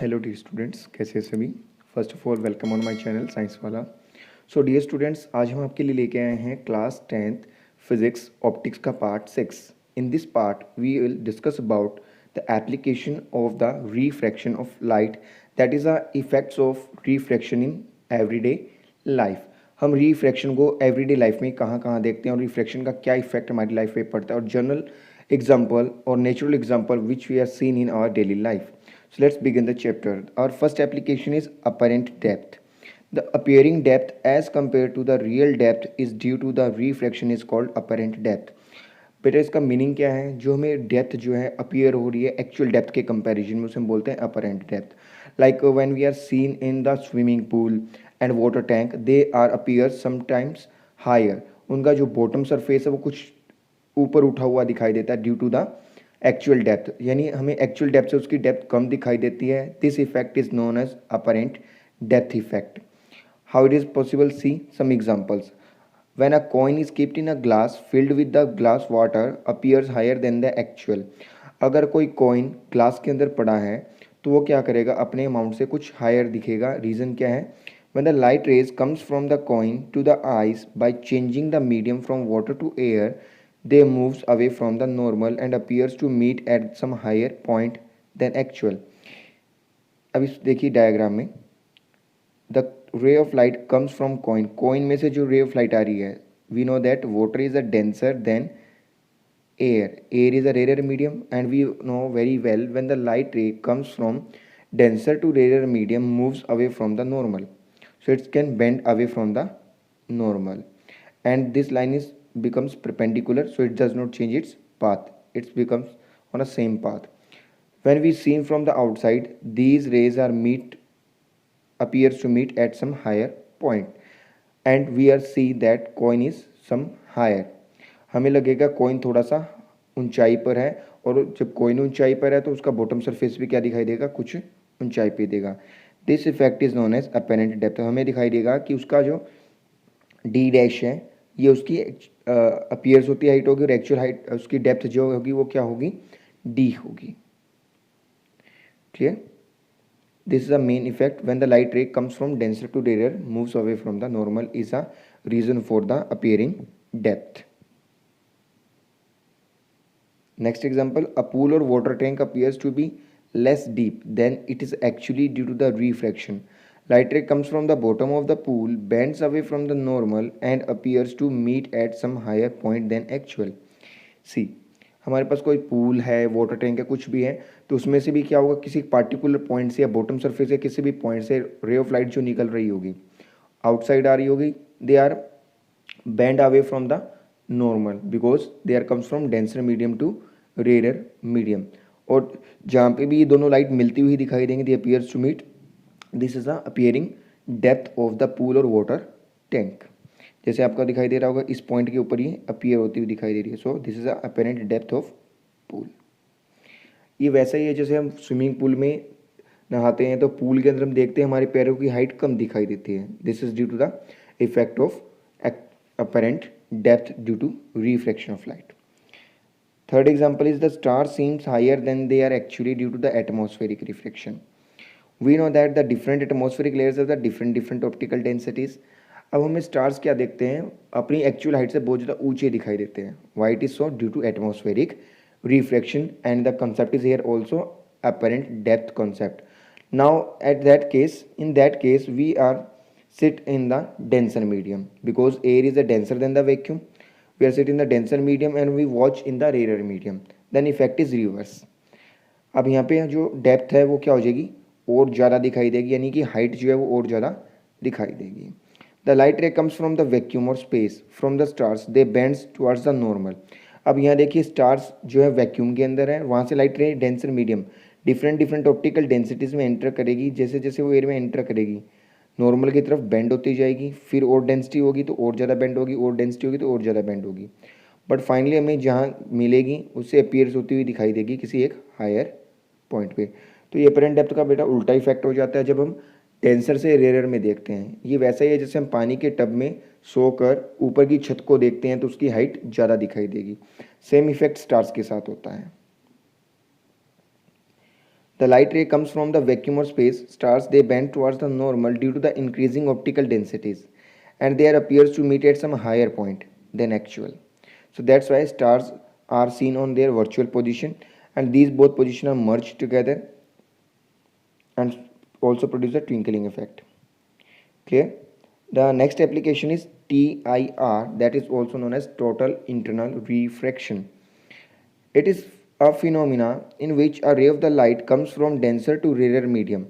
Hello dear students, कैसे हैं सभी। First of all welcome on my channel science वाला। सो डियर स्टूडेंट्स, आज हम आपके लिए लेके आए हैं क्लास 10th फिजिक्स ऑप्टिक्स का part 6। In this part we will discuss about the application of the refraction of light, that is the effects of refraction in everyday life. हम refraction को एवरीडे लाइफ में कहाँ कहाँ देखते हैं और refraction का क्या इफेक्ट हमारी लाइफ पे पड़ता है, और जनरल एग्जाम्पल और natural example which we are seen in our daily life. So let's begin the chapter. Our first application is apparent depth. The appearing depth as compared to the real depth is due to the refraction is called apparent depth. बेटा इसका meaning क्या है? जो हमें depth जो है appear हो रही है एक्चुअल डेप्थ के कंपैरिजन में, उसे हम बोलते हैं apparent depth. Like when we are seen in the swimming pool and water tank, they are appear sometimes higher. उनका जो बॉटम सरफेस है वो कुछ ऊपर उठा हुआ दिखाई देता है due to the actual depth, यानी हमें एक्चुअल डेप्थ से उसकी डेप्थ कम दिखाई देती है. This effect is known as apparent depth effect. How it is possible? See some examples. When a coin is kept in a glass filled with the glass water appears higher than the actual. अगर कोई coin glass के अंदर पड़ा है तो वो क्या करेगा? अपने अमाउंट से कुछ हायर दिखेगा. रीज़न क्या है? When the light rays comes from the coin to the eyes by changing the medium from water to air, they moves away from the normal and appears to meet at some higher point than actual. अब इस देखिए diagram में, the ray of light comes from coin. Coin में से जो ray of light आ रही है, we know that water is a denser than air. Air is a rarer medium and we know very well when the light ray comes from denser to rarer medium moves away from the normal, so it can bend away from the normal, and this line is becomes perpendicular, so it does not change its path. It becomes on a same path. When we see from the outside, these rays are meet appears to meet at some higher point and we are see that coin is some higher. हमें लगेगा coin थोड़ा सा ऊंचाई पर है, और जब coin ऊंचाई पर है तो उसका बॉटम सरफेस भी क्या दिखाई देगा? कुछ ऊंचाई पे देगा. This effect is known as apparent depth. हमें दिखाई देगा कि उसका जो डी डैश है ये उसकी अपीयर्स होती हाइट होगी, और एक्चुअल हाइट उसकी डेप्थ जो होगी वो क्या होगी? डी होगी. Clear? This is the main effect. When the light ray comes from denser to rarer, moves away from the normal, is a reason for the appearing depth. Next example, a pool or water tank appears to be less deep than it is actually due to the refraction. Light ray comes from the bottom of the pool, bends away from the normal and appears to meet at some higher point than actual. See, हमारे पास कोई pool है, water tank है, कुछ भी है, तो उसमें से भी क्या होगा? किसी पार्टिकुलर पॉइंट से या बॉटम सरफेस या किसी भी पॉइंट से रे ऑफ लाइट जो निकल रही होगी, आउटसाइड आ रही होगी, they are bend away from the normal because they are comes from denser medium to rare medium. और जहाँ पे भी ये दोनों लाइट मिलती हुई दिखाई देंगी, they appears to meet. This is the appearing depth of the pool or water tank. जैसे आपका दिखाई दे रहा होगा, इस पॉइंट के ऊपर ये अपीयर होती हुई दिखाई दे रही है. So this is a apparent depth of pool. ये वैसा ही है जैसे हम स्विमिंग पूल में नहाते हैं तो पूल के अंदर हम देखते हैं हमारे पैरों की हाइट कम दिखाई देती है. This is due to the effect of apparent depth due to refraction of light. Third example is the star seems higher than they are actually due to the atmospheric refraction. We know that the different atmospheric layers of the different optical densities. अब हमें stars क्या देखते हैं? अपनी actual height से बहुत ज़्यादा ऊंचे दिखाई देते हैं. Why it is so? Due to atmospheric refraction and the concept is here also apparent depth concept. Now at that case, in that case we are sit in the denser medium because air is a denser than the vacuum. We are sit in the denser medium and we watch in the rarer medium. Then effect is reverse. अब यहाँ पे जो depth है वो क्या हो जाएगी? और ज़्यादा दिखाई देगी, यानी कि हाइट जो है वो और ज़्यादा दिखाई देगी. The light ray comes from the vacuum or space. From the stars, they bends towards the normal. अब यहाँ देखिए स्टार्स जो है वैक्यूम के अंदर है, वहाँ से लाइट रे denser medium different optical densities में एंटर करेगी. जैसे जैसे वो एयर में एंटर करेगी नॉर्मल की तरफ बेंड होती जाएगी, फिर और डेंसिटी होगी तो और ज़्यादा बेंड होगी, और डेंसिटी होगी तो और ज़्यादा बेंड होगी. बट फाइनली हमें जहाँ मिलेगी उससे अपीयर्स होती हुई दिखाई देगी किसी एक हायर पॉइंट पे. तो ये अपरेंट डेप्थ का बेटा उल्टा इफेक्ट हो जाता है जब हम डेंसर से रेयर में देखते हैं. ये वैसा ही है जैसे हम पानी के टब में सोकर ऊपर की छत को देखते हैं तो उसकी हाइट ज़्यादा दिखाई देगी. सेम इफेक्ट स्टार्स के साथ होता है. The light ray comes from the vacuum or space. Stars, they bend towards the normal due to the increasing optical densities, and there appears to meet at some higher point than actual. So that's why stars are seen on their virtual position, and these both positions are merged together and also produce a twinkling effect. Clear? The next application is TIR, that is also known as total internal refraction. It is a phenomena in which a ray of the light comes from denser to rarer medium,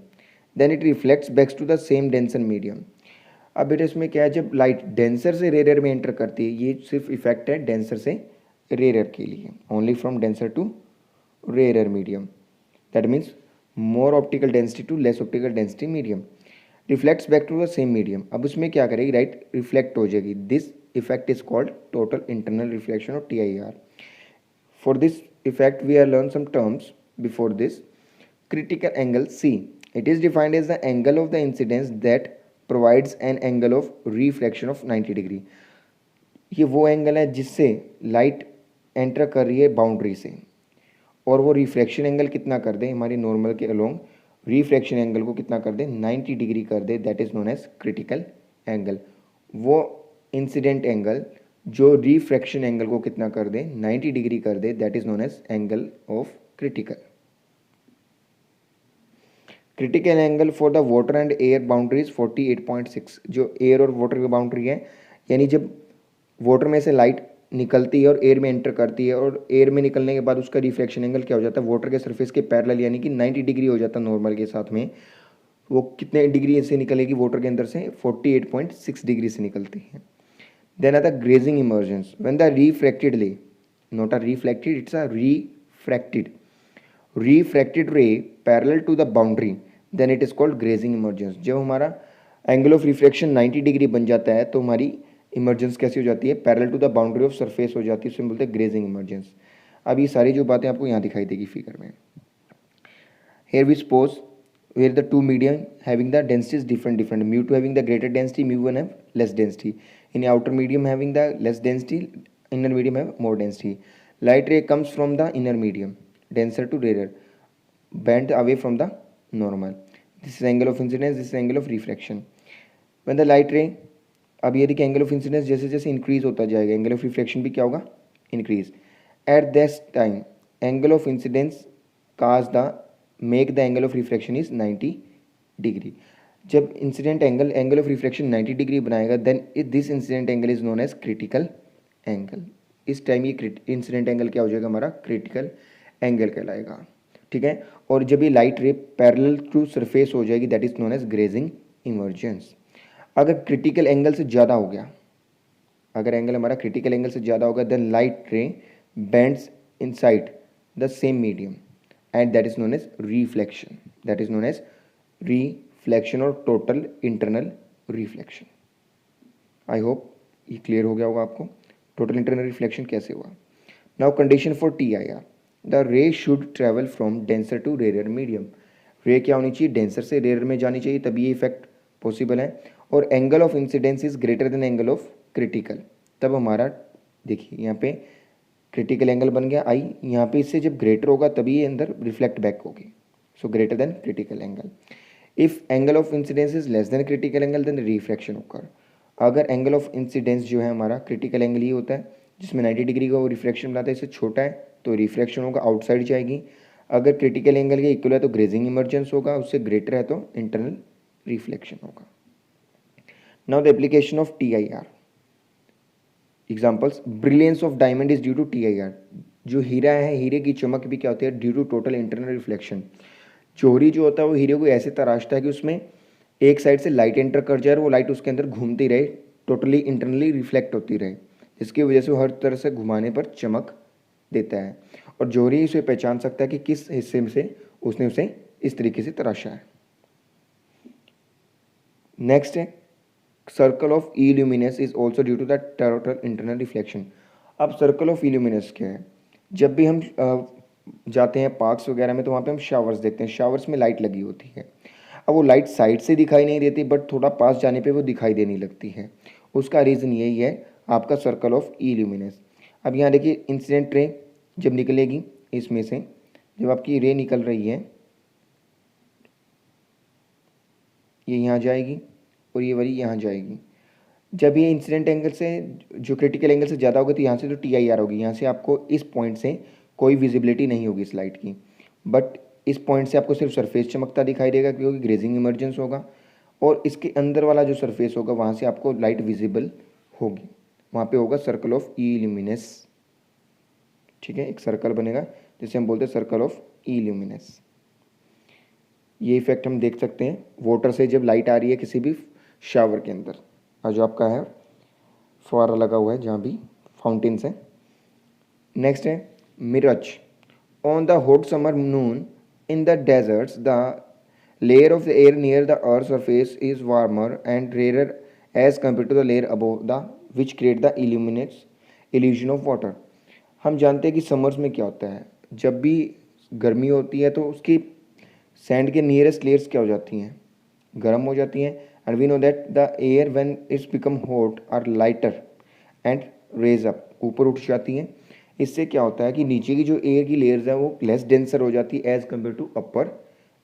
then it reflects back to the same denser medium. अब बेटा इसमें क्या है, जब light denser से rare में enter करती है, ये सिर्फ इफेक्ट है डेंसर से रेयर के लिए, only from denser to rare medium, that means more optical density to less optical density medium, reflects back to the same medium. अब उसमें क्या करेगी, राइट रिफ्लेक्ट हो जाएगी. This effect is called total internal reflection और TIR. For this effect, we have learned some terms before this. Critical angle C. It is defined as the angle of the incidence that provides an angle of reflection of 90 degree. ये वो angle है जिससे light enter कर रही है boundary से, और वो रिफ्लेक्शन एंगल कितना कर दे, हमारी नॉर्मल के अलोंग रिफ्लेक्शन एंगल को कितना कर दे, 90 डिग्री कर दे. That is known as critical angle. वो इंसिडेंट एंगल जो रिफ्रैक्शन एंगल को कितना कर दे, 90 डिग्री कर दे, that is known as angle of critical. Critical angle for the water and air boundary is 48.6. जो एयर और वाटर की बाउंड्री है, यानी जब वाटर में से लाइट निकलती है और एयर में एंटर करती है, और एयर में निकलने के बाद उसका रिफ्लेक्शन एंगल क्या हो जाता है, वाटर के सरफेस के पैरेलल, यानी कि 90 डिग्री हो जाता है नॉर्मल के साथ में. वो कितने डिग्री से निकलेगी वाटर के अंदर से, 48.6 डिग्री से निकलती है. Then are the grazing emergence. When the refracted ray, not a reflected, it's a refracted ray parallel to the boundary, then it is called grazing emergence. जब हमारा एंगल ऑफ रिफ्रैक्शन 90 डिग्री बन जाता है तो हमारी इमर्जेंस कैसी हो जाती है, parallel to the boundary of surface हो जाती है, उसमें बोलते हैं ग्रेजिंग इमर्जेंस. अब ये सारी जो बातें आपको यहाँ दिखाई देगी फिगर में. Here we suppose where the two medium having the densities different, mu2 having the greater density, mu1 have less density. In outer medium having the less density, inner medium have more density. Light ray comes from the inner medium, denser to rarer, bent away from the normal. This is angle of incidence, this is angle of refraction. When the light ray, अब ये देखिए angle of incidence जैसे जैसे increase होता जाएगा, angle of reflection भी क्या होगा, increase. At this time angle of incidence cause the make the angle of reflection is 90 degree. जब incident angle of reflection 90 degree बनाएगा, then this incident angle is known as critical angle. इस time ये incident angle क्या हो जाएगा, हमारा critical angle कहलाएगा. ठीक है. और जब ये light ray parallel to surface हो जाएगी, that is known as grazing emergence. अगर क्रिटिकल एंगल से ज़्यादा हो गया, अगर एंगल हमारा क्रिटिकल एंगल से ज़्यादा होगा, then light ray bends inside the same medium, and that is known as reflection. That is known as reflection और total internal reflection. I hope ये क्लियर हो गया होगा आपको टोटल इंटरनल रिफ्लेक्शन कैसे हुआ. Now condition for TIR. The ray should travel from denser to rare medium. Ray क्या होनी चाहिए, डेंसर से रेयर में जानी चाहिए, तभी ये इफेक्ट पॉसिबल है. और angle of incidence is greater than angle of critical. तब हमारा देखिए यहाँ पे क्रिटिकल एंगल बन गया आई, यहाँ पे इससे जब ग्रेटर होगा तभी ये अंदर रिफ्लेक्ट बैक होगी. So greater than critical angle. If angle of incidence is less than critical angle, then refraction occur. अगर एंगल ऑफ इंसिडेंस जो है हमारा क्रिटिकल एंगल ही होता है जिसमें 90 डिग्री का वो रिफ्रैक्शन बनाता है, इससे छोटा है तो रिफ्रैक्शन होगा, आउटसाइड जाएगी. अगर क्रिटिकल एंगल के इक्वल है तो ग्रेजिंग इमर्जेंस होगा, उससे ग्रेटर है तो इंटरनल रिफ्लेक्शन होगा. Now the application of TIR. Examples: brilliance of diamond is due to TIR. जो हीरा है, हीरे की चमक भी क्या होती है, due to total internal reflection. जोहरी जो होता है वो हीरे को ऐसे तराशता है कि उसमें एक साइड से लाइट एंटर कर जाए और वो लाइट उसके अंदर घूमती रहे, टोटली इंटरनली रिफ्लेक्ट होती रहे, जिसकी वजह से वो हर तरह से घुमाने पर चमक देता है. और जोहरी उसे पहचान सकता है कि किस हिस्से में से उसने उसे इस तरीके से तराशा है. नेक्स्ट है circle of illuminous is also due to the total internal reflection. अब सर्कल ऑफ इल्यूमिनस क्या है, जब भी हम जाते हैं पार्क्स वगैरह में तो वहाँ पे हम शावर्स देखते हैं, शावर्स में लाइट लगी होती है. अब वो लाइट साइड से दिखाई नहीं देती, बट थोड़ा पास जाने पे वो दिखाई देने लगती है. उसका रीज़न यही है आपका सर्कल ऑफ इल्यूमिनस. अब यहाँ देखिए इंसिडेंट रे जब निकलेगी इसमें से, जब आपकी रे निकल रही है ये यहाँ जाएगी और ये वाली यहाँ जाएगी। जब ये इंसिडेंट एंगल से जो क्रिटिकल एंगल से ज़्यादा होगा तो यहाँ से तो TIR होगी, यहाँ से आपको इस पॉइंट से कोई विजिबिलिटी नहीं होगी इस लाइट की, बट इस पॉइंट से आपको सिर्फ सरफेस चमकता दिखाई देगा क्योंकि ग्रेजिंग इमर्जेंस होगा, और इसके अंदर वाला जो सरफेस होगा वहाँ से आपको लाइट विजिबल होगी, वहाँ पे होगा सर्कल ऑफ ई ल्यूमिनेस। ठीक है, एक सर्कल बनेगा जिसे हम बोलते हैं सर्कल ऑफ ई ल्यूमिनेस। ये इफेक्ट हम देख सकते हैं वाटर से जब लाइट आ रही है किसी भी शावर के अंदर, और जो आपका है फुहारा लगा हुआ है जहाँ भी फाउंटेन्स है। नेक्स्ट है mirage. On the hot summer noon in the deserts the layer of the air near the earth surface is warmer and rare as compare to the layer above the which create the illusion of water. हम जानते हैं कि summers में क्या होता है, जब भी गर्मी होती है तो उसकी सैंड के नियरेस्ट लेयर्स क्या हो जाती हैं, गर्म हो जाती हैं, and we know that the air when it's become hot are lighter and raise up, ऊपर उठ जाती हैं। इससे क्या होता है कि नीचे की जो एयर की लेयर्स है वो लेस डेंसर हो जाती है as compare to upper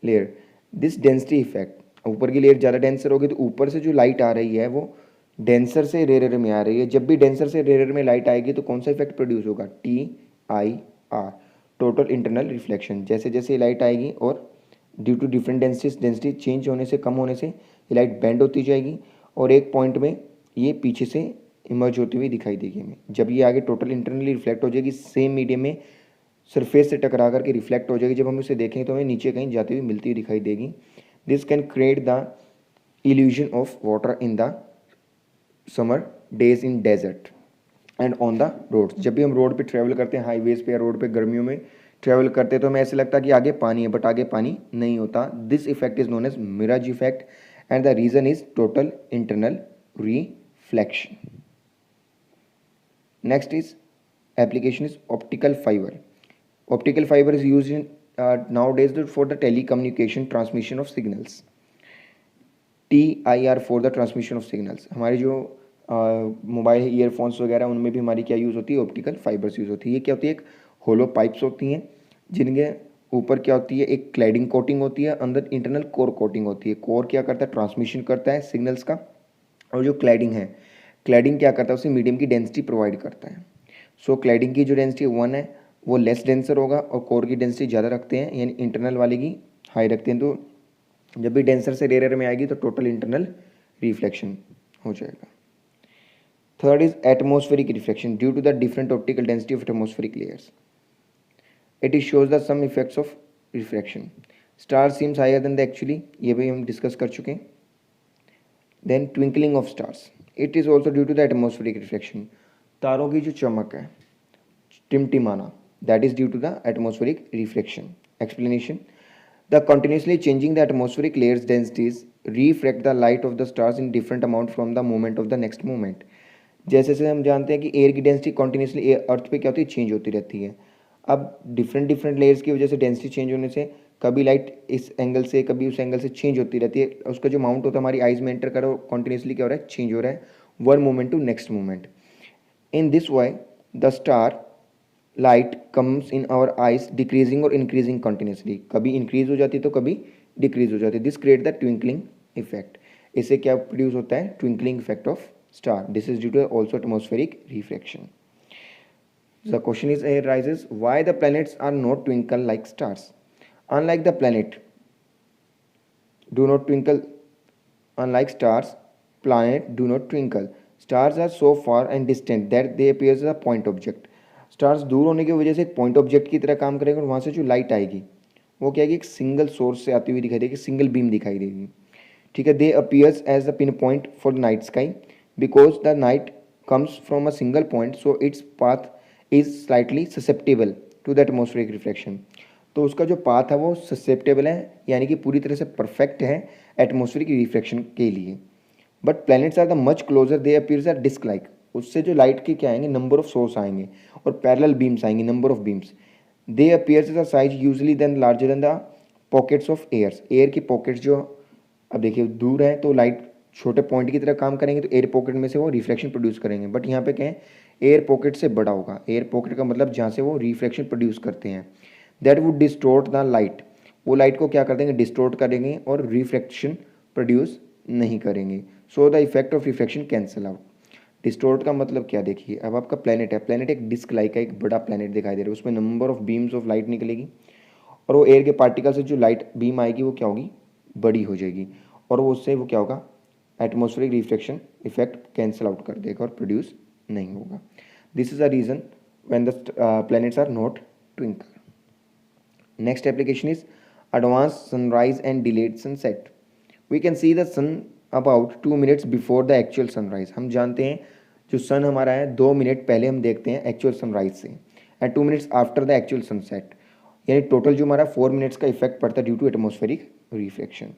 layer. This density effect, ऊपर की लेयर ज़्यादा डेंसर होगी तो ऊपर से जो लाइट आ रही है वो डेंसर से रेयर में आ रही है। जब भी डेंसर से रेयर में लाइट आएगी तो कौन सा इफेक्ट प्रोड्यूस होगा, TIR, टोटल इंटरनल रिफ्लेक्शन। जैसे जैसे लाइट आएगी और due to different density change होने से, कम होने से ये लाइट बेंड होती जाएगी और एक पॉइंट में ये पीछे से इमर्ज होती हुई दिखाई देगी हमें। जब ये आगे टोटल इंटरनली रिफ्लेक्ट हो जाएगी, सेम मीडियम में सरफेस से टकरा करके रिफ्लेक्ट हो जाएगी, जब हम इसे देखेंगे तो हमें नीचे कहीं जाती हुई मिलती हुई दिखाई देगी। This can create the illusion of water in the summer days in desert and on the roads. जब भी हम रोड पे ट्रैवल करते हैं, हाईवेज पे या रोड पे गर्मियों में ट्रैवल करते हैं तो हमें ऐसे लगता है कि आगे पानी है, बट आगे पानी नहीं होता। This effect is known as mirage effect and the reason is total internal reflection. Next is application is optical fiber. Optical fiber is used in nowadays for the telecommunication transmission of signals. TIR for the transmission of signals. हमारी जो mobile earphones वगैरह उनमें भी हमारी क्या use होती है, optical fibres use होती है। ये क्या होती है, एक होलो पाइप्स होती हैं जिनके ऊपर क्या होती है, एक क्लैडिंग कोटिंग होती है, अंदर इंटरनल कोर कोटिंग होती है। कोर क्या करता है, ट्रांसमिशन करता है सिग्नल्स का, और जो क्लैडिंग है, क्लैडिंग क्या करता है, उसे मीडियम की डेंसिटी प्रोवाइड करता है। सो क्लैडिंग की जो डेंसिटी 1 है वो लेस डेंसर होगा और कोर की डेंसिटी ज़्यादा रखते हैं, यानी इंटरनल वाले की हाई रखते हैं। तो जब भी डेंसर से रेयर में आएगी तो टोटल इंटरनल रिफ्लेक्शन हो जाएगा। Third is atmospheric reflection due to the different optical density of atmospheric layers. It is shows the some effects of reflection. Star seems higher than the actually, ये भी हम discuss कर चुके हैं। Then twinkling of stars, it is also due to the atmospheric reflection. तारों की जो चमक है, टिमटिमाना, that is due to the atmospheric reflection. Explanation: the continuously changing the atmospheric layers densities refract the light of the stars in different amount from the moment of the next moment. जैसे जैसे हम जानते हैं कि air की density continuously अर्थ पे क्या होती है, चेंज होती रहती है। अब डिफरेंट लेयर्स की वजह से डेंसिटी चेंज होने से कभी लाइट इस एंगल से कभी उस एंगल से चेंज होती रहती है। उसका जो माउंट होता है हमारी आइज में एंटर करो, कॉन्टिन्यूसली क्या हो रहा है, चेंज हो रहा है, one moment to next moment. In this way, the star light comes in our eyes decreasing or increasing continuously. कभी increase हो जाती है तो कभी decrease हो जाती है। This create the twinkling effect. इससे क्या produce होता है, twinkling effect of star. This is due to also atmospheric reflection. The question is arises, why the planets are not twinkle like stars? Unlike the planet do not twinkle, unlike stars, planet do not twinkle. Stars are so far and distant that they appears a point object. Stars दूर होने की वजह से एक point object की तरह काम करेंगे और वहाँ से जो लाइट आएगी वो क्या है, एक सिंगल सोर्स से आती हुई दिखाई देगी, सिंगल बीम दिखाई देगी। ठीक है, they appears as the pin point for night sky because the night comes from a single point, so its path is slightly susceptible to the atmospheric reflection. तो उसका जो पाथ है वो ससेप्टेबल है, यानी कि पूरी तरह से परफेक्ट है एटमॉस्फेरिक रिफ्लेक्शन के लिए। But planets are the much closer, they appears are disc like. उससे जो लाइट के क्या आएंगे, नंबर ऑफ सोर्स आएंगे और पैरेलल बीम्स आएंगे, number of beams. They appears the size usually than larger than the pockets of airs. Air की pockets जो अब देखिए दूर है तो लाइट छोटे पॉइंट की तरह काम करेंगे, तो एयर पॉकेट में से वो रिफ्लेक्शन प्रोड्यूस करेंगे। बट यहाँ पे क्या है, एयर पॉकेट से बड़ा होगा। एयर पॉकेट का मतलब जहाँ से वो रिफ्लेक्शन प्रोड्यूस करते हैं। That would distort the light, वो लाइट को क्या कर देंगे, डिस्टोर्ट करेंगे और रिफ्लेक्शन प्रोड्यूस नहीं करेंगे। So the effect of reflection cancel out. Distort का मतलब क्या, देखिए अब आपका प्लेनेट है, प्लेनेट एक डिस्क लाइक का एक बड़ा प्लेनेट दिखाई दे रहा है, उसमें number of beams of light निकलेगी और वो एयर के पार्टिकल से जो लाइट बीम आएगी वो क्या होगी, बड़ी हो जाएगी और वो उससे वो क्या होगा, atmospheric reflection effect cancel out कर देगा और प्रोड्यूस नहीं होगा। This is a reason when the planets are not twinkle. Next application is advanced sunrise and delayed sunset. We can see the sun about 2 minutes before the actual sunrise. हम जानते हैं जो सन हमारा है 2 मिनट पहले हम देखते हैं एक्चुअल सनराइज से, and 2 minutes after the actual sunset, यानी टोटल जो हमारा 4 मिनट्स का इफेक्ट पड़ता है due to atmospheric reflection.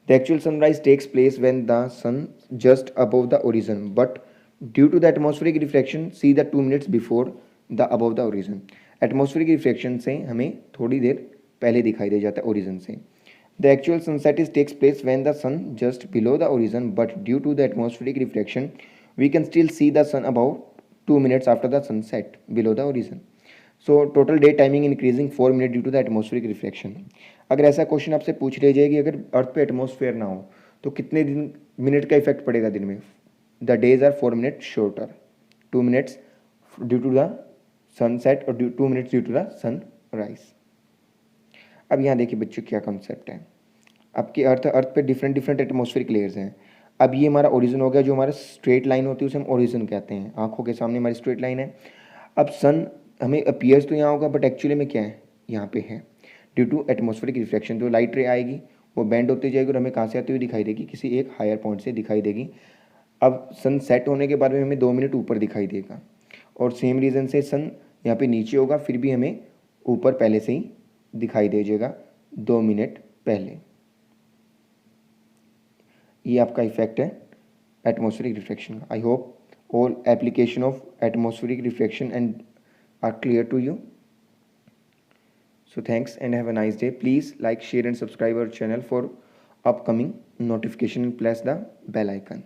The actual sunrise takes place when the sun just above the horizon, but due to the atmospheric reflection see the 2 minutes before the above the horizon. Atmospheric reflection से हमें थोड़ी देर पहले दिखाई दे जाता है horizon से। The actual sunset is takes place when the sun just below the horizon, but due to the atmospheric reflection we can still see the sun about 2 minutes after the sunset below the horizon. So total day timing increasing 4 minute due to the atmospheric reflection. अगर ऐसा question आपसे पूछ लिया जाए कि अगर अर्थ पे atmosphere ना हो तो कितने दिन मिनट का इफेक्ट पड़ेगा दिन में, the days are 4 minute shorter, 2 minutes due to the sunset और 2 minutes due to the sunrise. अब यहाँ देखिए बच्चों क्या कॉन्सेप्ट है। आपकी अर्थ पे डिफरेंट डिफरेंट एटमॉस्फेरिक लेयर्स हैं। अब ये हमारा ओरिजिन हो गया, जो हमारा स्ट्रेट लाइन होती है उसे हम ओरिजिन कहते हैं। आंखों के सामने हमारी स्ट्रेट लाइन है। अब सन हमें अपीयर्स तो यहाँ होगा बट एक्चुअली में क्या है, यहाँ पे है ड्यू टू एटमॉस्फेरिक रिफ्लेक्शन। जो लाइट रे आएगी वो बेंड होती जाएगी और हमें कहाँ से आती हुई दिखाई देगी, किसी एक हायर पॉइंट से दिखाई देगी। अब सन सेट होने के बाद में हमें 2 मिनट ऊपर दिखाई देगा, और सेम रीज़न से सन यहाँ पे नीचे होगा फिर भी हमें ऊपर पहले से ही दिखाई दे जाएगा 2 मिनट पहले। ये आपका इफेक्ट है एटमॉस्फेरिक रिफ्लेक्शन का। I hope all application of atmospheric reflection and are clear to you. So thanks and have a nice day. Please like, share and subscribe our channel for upcoming notification and press the bell icon.